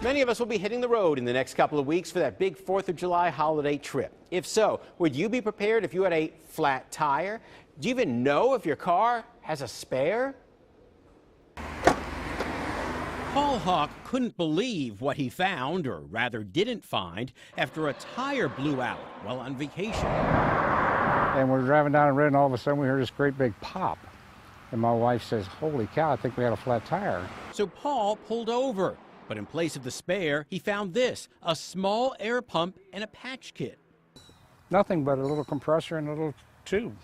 Many of us will be hitting the road in the next couple of weeks for that big 4th of July holiday trip. If so, would you be prepared if you had a flat tire? Do you even know if your car has a spare? Paul Hawk couldn't believe what he found, or rather didn't find, after a tire blew out while on vacation. And we're driving down the road and all of a sudden we heard this great big pop. And my wife says, "Holy cow, I think we had a flat tire." So Paul pulled over, but in place of the spare, he found this, a small air pump and a patch kit. Nothing but a little compressor and a little tube.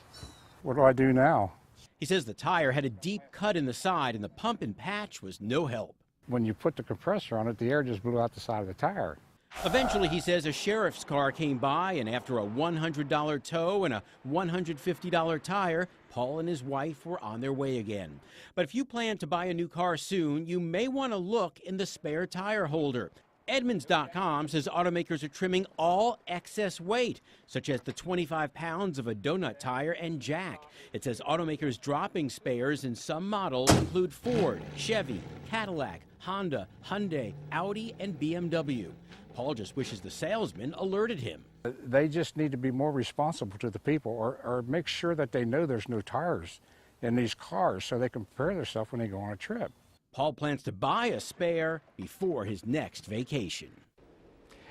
What do I do now? He says the tire had a deep cut in the side and the pump and patch was no help. When you put the compressor on it, the air just blew out the side of the tire. Eventually, he says, a sheriff's car came by, and after a $100 tow and a $150 tire, Paul and his wife were on their way again. But if you plan to buy a new car soon, you may want to look in the spare tire holder. Edmunds.com says automakers are trimming all excess weight, such as the 25 pounds of a Doughnut tire and jack. It says automakers dropping spares in some models include Ford, Chevy, Cadillac, Honda, Hyundai, Audi, and BMW. Paul just wishes the salesman alerted him. They just need to be more responsible to the people, or make sure that they know there's no tires in these cars so they can prepare themselves when they go on a trip. Paul plans to buy a spare before his next vacation.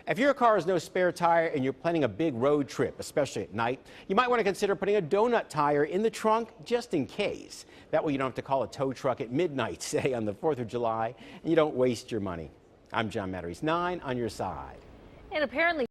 If your car has no spare tire and you're planning a big road trip, especially at night, you might want to consider putting a Doughnut tire in the trunk just in case. That way you don't have to call a tow truck at midnight, say, on the 4th of July, and you don't waste your money. I'm John Matteries, 9 on your side. And apparently